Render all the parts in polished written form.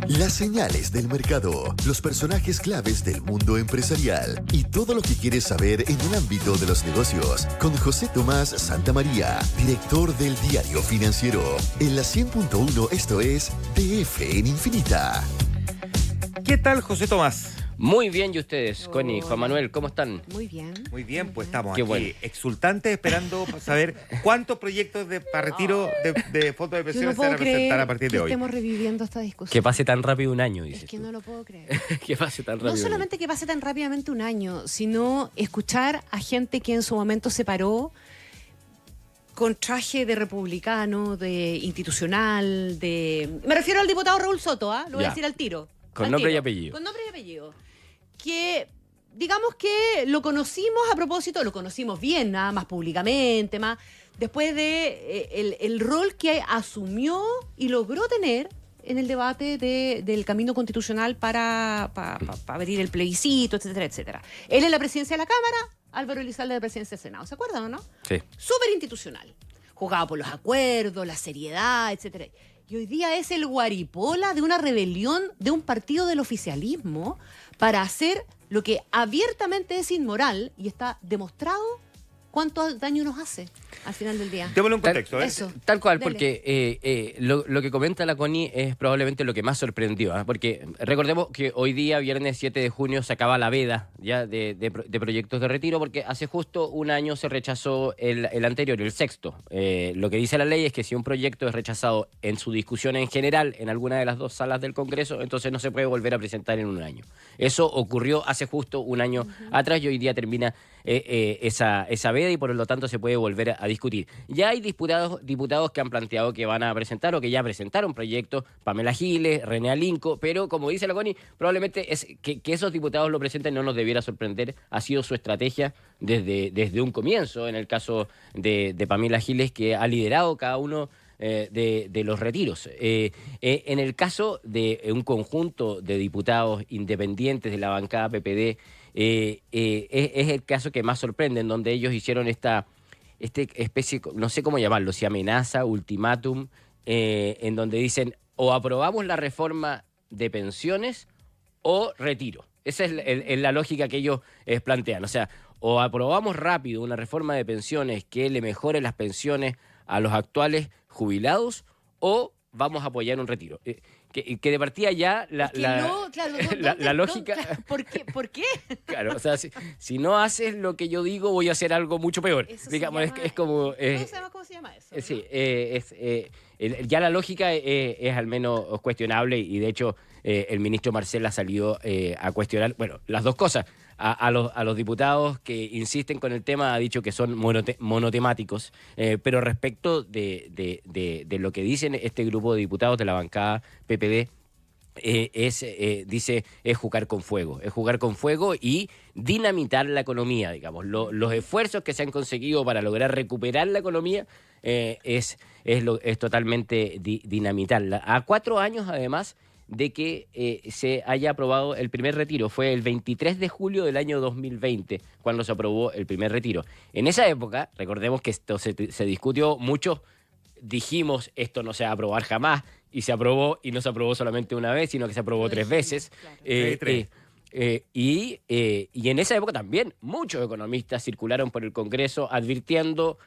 Las señales del mercado, los personajes claves del mundo empresarial y todo lo que quieres saber en el ámbito de los negocios. Con José Tomás Santamaría, director del Diario Financiero. En la 100.1 esto es DF en Infinita. ¿Qué tal, José Tomás? Muy bien, ¿y ustedes? Hola. Connie, Juan Manuel, ¿cómo están? Muy bien. Muy bien, pues estamos Qué aquí bueno. exultantes esperando saber cuántos proyectos para retiro de fondos de Yo pensiones no se van puedo a presentar creer a partir que de hoy. estemos reviviendo esta discusión. Que pase tan rápido un año, dices Es que tú. no lo puedo creer. Que pase tan rápido. No solamente que pase tan rápidamente un año, sino escuchar a gente que en su momento se paró con traje de republicano, de institucional, de... Me refiero al diputado Raúl Soto, ¿ah? Lo voy a Ya. decir al tiro. Con Al nombre y tiro. apellido. Con nombre y apellido. Que, digamos que lo conocimos a propósito, lo conocimos bien, nada más públicamente, más después de el rol que asumió y logró tener en el debate del camino constitucional para abrir el plebiscito, etcétera, etcétera. Él en la presidencia de la Cámara, Álvaro Elizalde en la presidencia del Senado. ¿Se acuerdan o no? Sí. Súper institucional. Jugaba por los acuerdos, la seriedad, etcétera. Y hoy día es el guaripola de una rebelión de un partido del oficialismo para hacer lo que abiertamente es inmoral y está demostrado cuánto daño nos hace al final del día. Démosle un contexto, ¿eh? Eso. Tal cual, Dele. porque lo que comenta la Connie es probablemente lo que más sorprendió, ¿ah? Porque recordemos que hoy día, viernes 7 de junio, se acaba la veda ya de proyectos de retiro, porque hace justo un año se rechazó el anterior, el sexto. Lo que dice la ley es que si un proyecto es rechazado en su discusión en general en alguna de las dos salas del Congreso, entonces no se puede volver a presentar en un año. Eso ocurrió hace justo un año atrás y hoy día termina esa veda y por lo tanto se puede volver a discutir. Ya hay diputados que han planteado que van a presentar o que ya presentaron proyectos, Pamela Giles, René Alinco, pero como dice la Connie, probablemente es que esos diputados lo presenten no nos debiera sorprender, ha sido su estrategia desde un comienzo, en el caso de Pamela Giles, que ha liderado cada uno de los retiros. En el caso de un conjunto de diputados independientes de la bancada PPD, es el caso que más sorprende, en donde ellos hicieron esta especie, no sé cómo llamarlo, si amenaza, ultimátum, en donde dicen o aprobamos la reforma de pensiones o retiro. Esa es la lógica que ellos plantean. O sea, o aprobamos rápido una reforma de pensiones que le mejore las pensiones a los actuales jubilados o vamos a apoyar un retiro. Que de partida ya la lógica... ¿Por qué? Claro, o sea, si no haces lo que yo digo, voy a hacer algo mucho peor. Eso Digamos, se llama, es como... ¿Cómo se llama eso? sí, ya la lógica es al menos cuestionable y de hecho el ministro Marcel ha salido a cuestionar, bueno, las dos cosas. A los diputados que insisten con el tema ha dicho que son monotemáticos, pero respecto de lo que dicen este grupo de diputados de la bancada PPD, dice, es jugar con fuego y dinamitar la economía, digamos. Los esfuerzos que se han conseguido para lograr recuperar la economía es totalmente dinamitarla. A 4 años, además, de que se haya aprobado el primer retiro. Fue el 23 de julio del año 2020 cuando se aprobó el primer retiro. En esa época, recordemos que esto se discutió mucho, dijimos esto no se va a aprobar jamás, y se aprobó, y no se aprobó solamente una vez, sino que se aprobó 3 veces. Claro. Y en esa época también muchos economistas circularon por el Congreso advirtiendo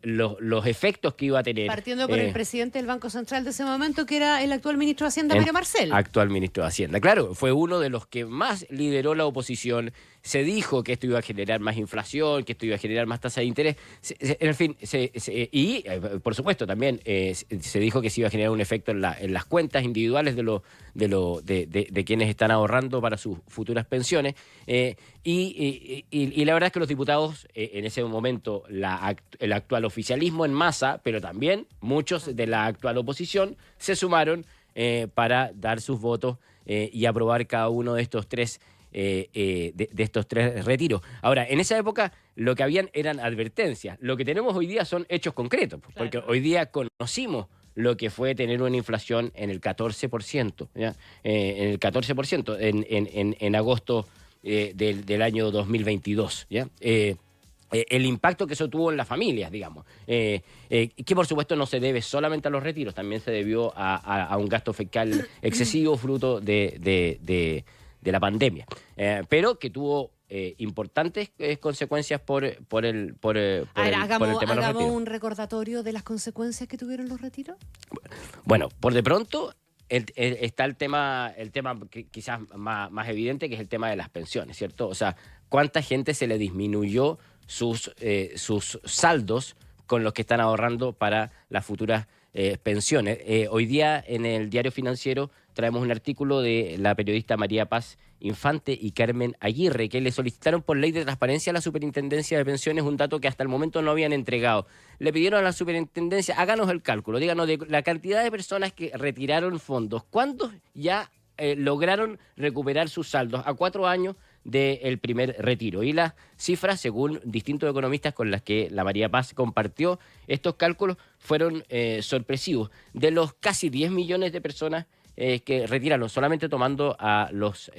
los efectos que iba a tener. Partiendo por el presidente del Banco Central de ese momento, que era el actual ministro de Hacienda, Mario Marcel. Actual ministro de Hacienda. Claro, fue uno de los que más lideró la oposición. Se dijo que esto iba a generar más inflación, que esto iba a generar más tasa de interés. En fin, por supuesto también se dijo que se iba a generar un efecto en las cuentas individuales de quienes están ahorrando para sus futuras pensiones. Y la verdad es que los diputados, en ese momento, el actual oficialismo en masa, pero también muchos de la actual oposición, se sumaron para dar sus votos y aprobar cada uno de estos tres retiros. Ahora, en esa época lo que habían eran advertencias. Lo que tenemos hoy día son hechos concretos, porque Claro. hoy día conocimos lo que fue tener una inflación en el 14%, ¿ya? En el 14% en agosto del año 2022, ¿ya? el impacto que eso tuvo en las familias, digamos, que por supuesto no se debe solamente a los retiros, también se debió a un gasto fiscal excesivo fruto de la pandemia, pero que tuvo importantes consecuencias por el tema de los hagamos retiros. un recordatorio de las consecuencias que tuvieron los retiros. Bueno, por de pronto está el tema que quizás más evidente, que es el tema de las pensiones, ¿cierto? O sea, ¿cuánta gente se le disminuyó sus saldos con los que están ahorrando para las futuras pensiones? Hoy día en el Diario Financiero traemos un artículo de la periodista María Paz Infante y Carmen Aguirre, que le solicitaron por ley de transparencia a la Superintendencia de Pensiones un dato que hasta el momento no habían entregado. Le pidieron a la Superintendencia, háganos el cálculo, díganos de la cantidad de personas que retiraron fondos, ¿cuántos ya lograron recuperar sus saldos a 4 años del primer retiro? Y las cifras, según distintos economistas con las que la María Paz compartió estos cálculos, fueron sorpresivos. De los casi 10 millones de personas que retiraron, solamente tomando a los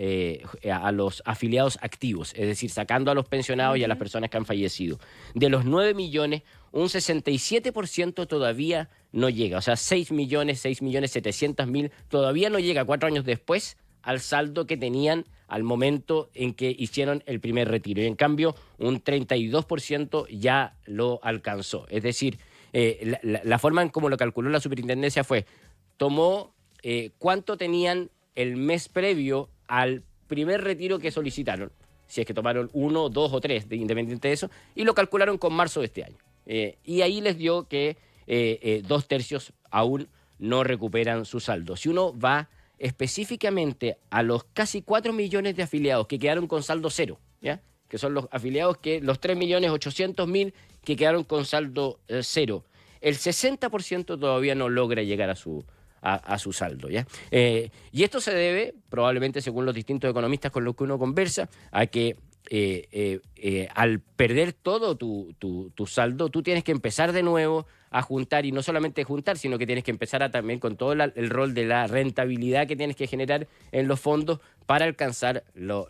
afiliados activos, es decir, sacando a los pensionados y a las personas que han fallecido. De los 9 millones, un 67% todavía no llega, o sea, 6.700.000 todavía no llega 4 años después al saldo que tenían al momento en que hicieron el primer retiro. Y en cambio, un 32% ya lo alcanzó. Es decir, la forma en cómo lo calculó la superintendencia fue, tomó cuánto tenían el mes previo al primer retiro que solicitaron, si es que tomaron 1, 2 o 3, independiente de eso, y lo calcularon con marzo de este año. Y ahí les dio que 2/3 aún no recuperan su saldo. Si uno va específicamente a los casi 4 millones de afiliados que quedaron con saldo cero, ¿ya? Que son los afiliados los 3.800.000 que quedaron con saldo cero, el 60% todavía no logra llegar a su saldo, ¿ya? Y esto se debe, probablemente según los distintos economistas con los que uno conversa, a que al perder todo tu saldo, tú tienes que empezar de nuevo a juntar, y no solamente juntar, sino que tienes que empezar también con todo el rol de la rentabilidad que tienes que generar en los fondos para alcanzar los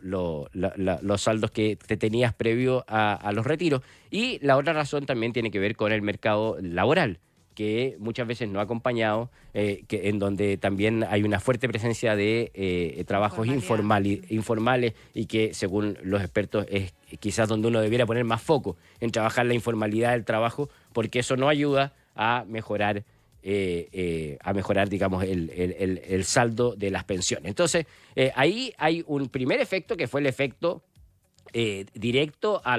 saldos que te tenías previo a los retiros. Y la otra razón también tiene que ver con el mercado laboral, que muchas veces no ha acompañado, en donde también hay una fuerte presencia de trabajos informales, y que según los expertos es quizás donde uno debiera poner más foco en trabajar la informalidad del trabajo, porque eso no ayuda a mejorar, digamos, el saldo de las pensiones. Entonces, ahí hay un primer efecto que fue el efecto directo a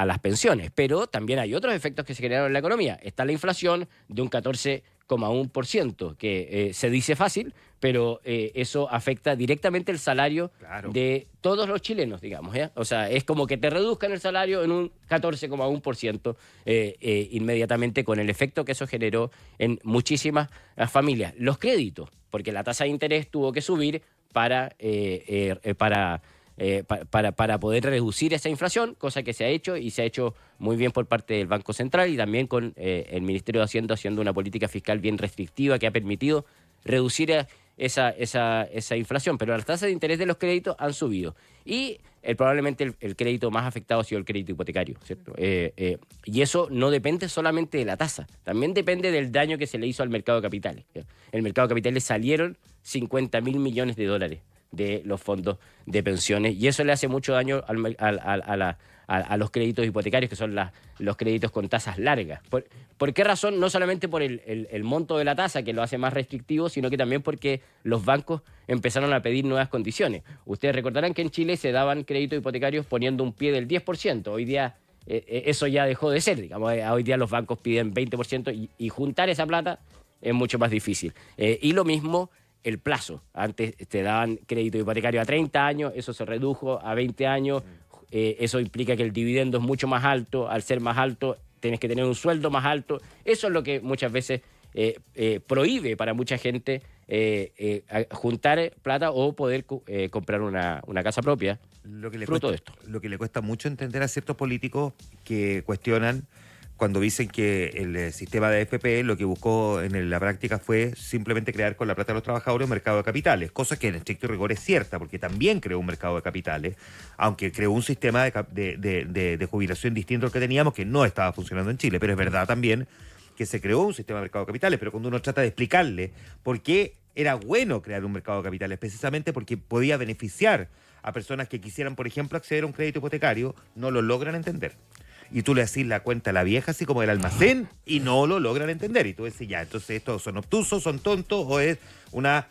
las pensiones, pero también hay otros efectos que se generaron en la economía. Está la inflación de un 14,1%, que se dice fácil, pero eso afecta directamente el salario de todos los chilenos, digamos, ¿ya? O sea, es como que te reduzcan el salario en un 14,1% inmediatamente, con el efecto que eso generó en muchísimas familias. Los créditos, porque la tasa de interés tuvo que subir para poder reducir esa inflación, cosa que se ha hecho, y se ha hecho muy bien por parte del Banco Central, y también con el Ministerio de Hacienda haciendo una política fiscal bien restrictiva que ha permitido reducir esa inflación. Pero las tasas de interés de los créditos han subido, y probablemente el crédito más afectado ha sido el crédito hipotecario, ¿cierto? Y eso no depende solamente de la tasa, también depende del daño que se le hizo al mercado de capitales, ¿ya? El mercado de capitales salieron 50.000 millones de dólares de los fondos de pensiones, y eso le hace mucho daño a los créditos hipotecarios, que son los créditos con tasas largas. ¿Por qué razón? No solamente por el monto de la tasa, que lo hace más restrictivo, sino que también porque los bancos empezaron a pedir nuevas condiciones. Ustedes recordarán que en Chile se daban créditos hipotecarios poniendo un pie del 10%. Hoy día eso ya dejó de ser, digamos. Hoy día los bancos piden 20%, y juntar esa plata es mucho más difícil. Y lo mismo el plazo. Antes te daban crédito hipotecario a 30 años, eso se redujo a 20 años. Eso implica que el dividendo es mucho más alto. Al ser más alto, tienes que tener un sueldo más alto. Eso es lo que muchas veces prohíbe para mucha gente juntar plata o poder comprar una casa propia. Lo que fruto de esto. Lo que le cuesta mucho entender a ciertos políticos que cuestionan cuando dicen que el sistema de AFP lo que buscó en la práctica fue simplemente crear con la plata de los trabajadores un mercado de capitales, cosa que en estricto rigor es cierta, porque también creó un mercado de capitales, aunque creó un sistema de jubilación distinto al que teníamos, que no estaba funcionando en Chile, pero es verdad también que se creó un sistema de mercado de capitales, pero cuando uno trata de explicarle por qué era bueno crear un mercado de capitales, precisamente porque podía beneficiar a personas que quisieran, por ejemplo, acceder a un crédito hipotecario, no lo logran entender. Y tú le haces la cuenta a la vieja, así como del almacén, y no lo logran entender. Y tú decís, ya, entonces estos son obtusos, son tontos, o es una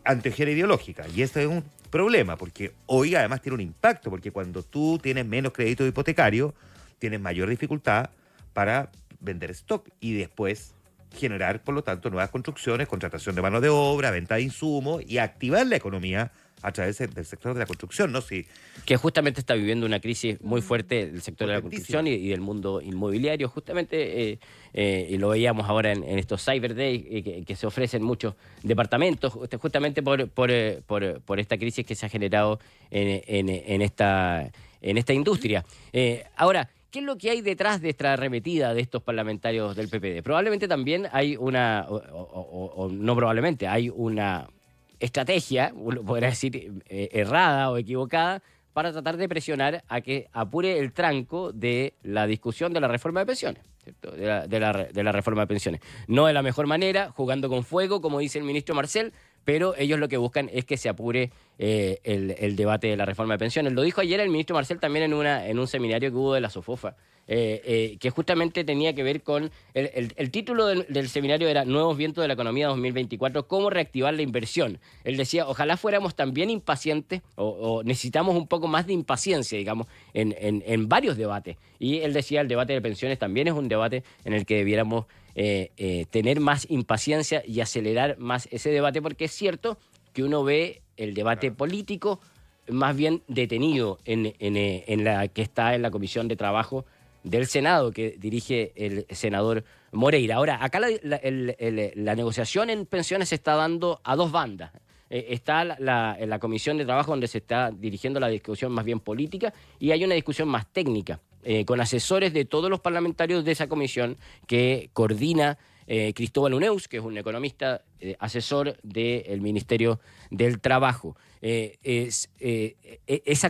anteojera ideológica. Y eso es un problema, porque hoy además tiene un impacto, porque cuando tú tienes menos crédito hipotecario, tienes mayor dificultad para vender stock y después generar, por lo tanto, nuevas construcciones, contratación de mano de obra, venta de insumos y activar la economía a través del sector de la construcción, ¿no? Sí. Que justamente está viviendo una crisis muy fuerte el sector de la construcción y del mundo inmobiliario, justamente, y lo veíamos ahora en estos Cyber Days, que se ofrecen muchos departamentos, justamente por esta crisis que se ha generado en esta industria. Ahora, ¿qué es lo que hay detrás de esta arremetida de estos parlamentarios del PPD? Probablemente también hay o no probablemente, hay una estrategia, uno podrá decir errada o equivocada, para tratar de presionar a que apure el tranco de la discusión de la reforma de pensiones, ¿cierto? De la reforma de pensiones. No de la mejor manera, jugando con fuego, como dice el ministro Marcel, pero ellos lo que buscan es que se apure el debate de la reforma de pensiones. Lo dijo ayer el ministro Marcel también en un seminario que hubo de la SOFOFA, que justamente tenía que ver con... El título del seminario era Nuevos vientos de la economía 2024, cómo reactivar la inversión. Él decía, ojalá fuéramos también impacientes, o necesitamos un poco más de impaciencia, digamos, en varios debates. Y él decía, el debate de pensiones también es un debate en el que debiéramos tener más impaciencia y acelerar más ese debate, porque es cierto que uno ve el debate político más bien detenido en la que está en la Comisión de Trabajo del Senado, que dirige el senador Moreira. Ahora, acá la negociación en pensiones se está dando a dos bandas. Está la Comisión de Trabajo, donde se está dirigiendo la discusión más bien política, y hay una discusión más técnica, con asesores de todos los parlamentarios de esa comisión que coordina Cristóbal Uneus, que es un economista asesor del Ministerio del Trabajo. Esa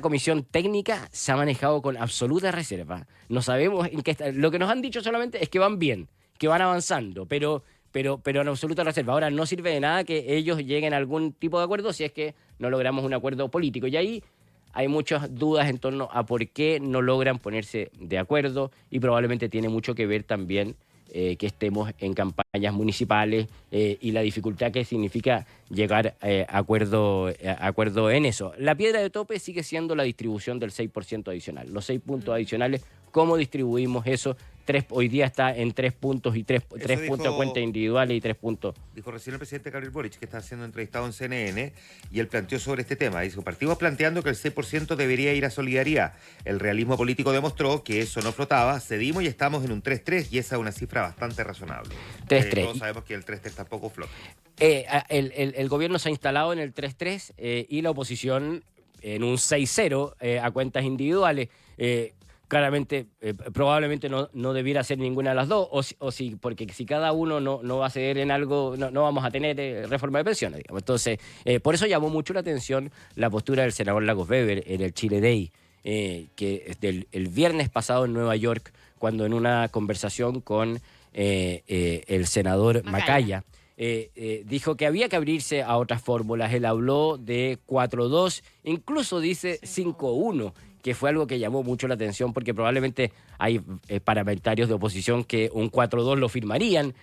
comisión técnica se ha manejado con absoluta reserva. No sabemos en qué está. Lo que nos han dicho solamente es que van bien, que van avanzando, pero en absoluta reserva. Ahora, no sirve de nada que ellos lleguen a algún tipo de acuerdo si es que no logramos un acuerdo político. Y ahí hay muchas dudas en torno a por qué no logran ponerse de acuerdo, y probablemente tiene mucho que ver también que estemos en campañas municipales y la dificultad que significa llegar a acuerdo en eso. La piedra de tope sigue siendo la distribución del 6% adicional. Los 6 puntos adicionales, ¿cómo distribuimos eso? Hoy día está en 3 puntos y 3 puntos de cuentas individuales y 3 puntos. Dijo recién el presidente Gabriel Boric, que está siendo entrevistado en CNN, y él planteó sobre este tema. Dijo, partimos planteando que el 6% debería ir a solidaridad. El realismo político demostró que eso no flotaba, cedimos y estamos en un 3-3, y esa es una cifra bastante razonable. 3-3. Todos sabemos que el 3-3 tampoco flota. El gobierno se ha instalado en el 3-3 y la oposición en un 6-0 a cuentas individuales. Claramente, probablemente no debiera ser ninguna de las dos, porque si cada uno no va a ceder en algo, no vamos a tener reforma de pensiones, digamos. Entonces, por eso llamó mucho la atención la postura del senador Lagos Weber en el Chile Day, que el viernes pasado en Nueva York, cuando en una conversación con el senador Macaya, dijo que había que abrirse a otras fórmulas. Él habló de 4-2, incluso dice 5-1, que fue algo que llamó mucho la atención, porque probablemente hay parlamentarios de oposición que un 4-2 lo firmarían,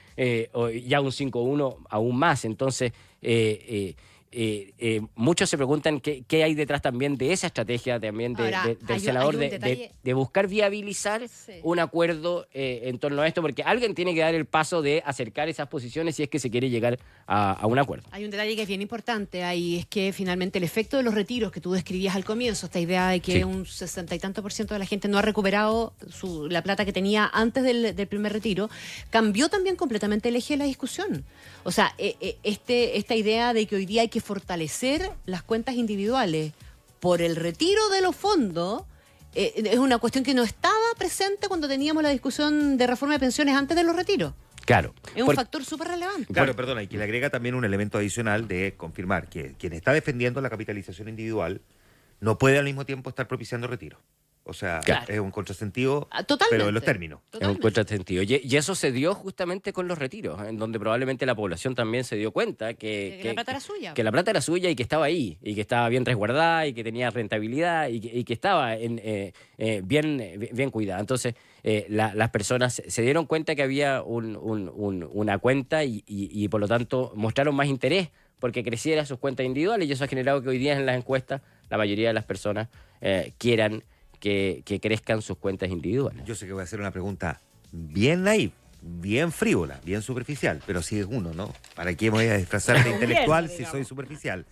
o ya un 5-1 aún más. Entonces, muchos se preguntan qué hay detrás también de esa estrategia también del senador de buscar viabilizar un acuerdo en torno a esto, porque alguien tiene que dar el paso de acercar esas posiciones si es que se quiere llegar a un acuerdo. Hay un detalle que es bien importante ahí, es que finalmente el efecto de los retiros que tú describías al comienzo, esta idea de que un 60 y tanto % de la gente no ha recuperado la plata que tenía antes del primer retiro, cambió también completamente el eje de la discusión. O sea, esta idea de que hoy día hay que fortalecer las cuentas individuales por el retiro de los fondos es una cuestión que no estaba presente cuando teníamos la discusión de reforma de pensiones antes de los retiros. Claro. Es un factor súper relevante. Claro, perdona, y que le agrega también un elemento adicional de confirmar que quien está defendiendo la capitalización individual no puede al mismo tiempo estar propiciando retiro. O sea, Claro. es un contrasentido, Totalmente. pero en los términos. Es un contrasentido. Y eso se dio justamente con los retiros, en donde probablemente la población también se dio cuenta Que la plata era suya. que la plata era suya y que estaba ahí, y que estaba bien resguardada, y que tenía rentabilidad, y que estaba bien cuidada. Entonces, las personas se dieron cuenta que había una cuenta y por lo tanto mostraron más interés porque creciera sus cuentas individuales, y eso ha generado que hoy día en las encuestas la mayoría de las personas quieran que crezcan sus cuentas individuales. Yo sé que voy a hacer una pregunta bien naive, bien frívola, bien superficial, pero sí es uno, ¿no? ¿Para qué me voy a disfrazar de intelectual si soy superficial?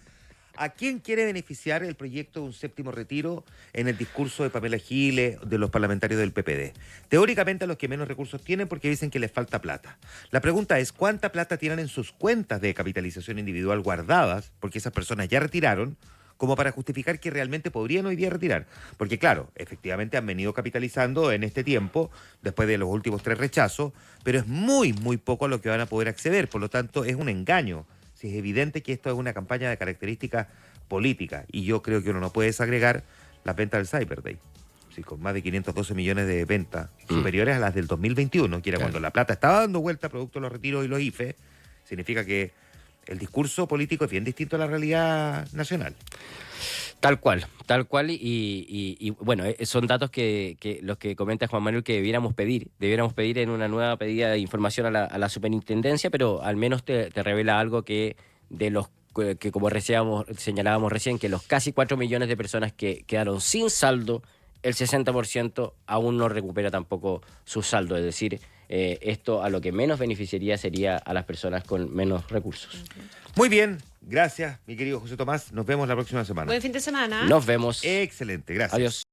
¿A quién quiere beneficiar el proyecto de un séptimo retiro en el discurso de Pamela Giles, de los parlamentarios del PPD? Teóricamente a los que menos recursos tienen porque dicen que les falta plata. La pregunta es, ¿cuánta plata tienen en sus cuentas de capitalización individual guardadas? Porque esas personas ya retiraron, como para justificar que realmente podrían hoy día retirar. Porque claro, efectivamente han venido capitalizando en este tiempo, después de los últimos 3 rechazos, pero es muy poco a lo que van a poder acceder. Por lo tanto, es un engaño. Si es evidente que esto es una campaña de características políticas, y yo creo que uno no puede desagregar las ventas del Cyber Day. Sí, con más de 512 millones de ventas, superiores a las del 2021, que era cuando la plata estaba dando vuelta producto de los retiros y los IFE, significa que el discurso político es bien distinto a la realidad nacional. Tal cual, y bueno, son datos que los que comenta Juan Manuel que debiéramos pedir en una nueva pedida de información a la superintendencia, pero al menos te revela algo que de los que como señalábamos recién, que los casi 4 millones de personas que quedaron sin saldo, el 60% aún no recupera tampoco su saldo, es decir, esto a lo que menos beneficiaría sería a las personas con menos recursos. Muy bien, gracias, mi querido José Tomás. Nos vemos la próxima semana. Buen fin de semana. Nos vemos. Excelente, gracias. Adiós.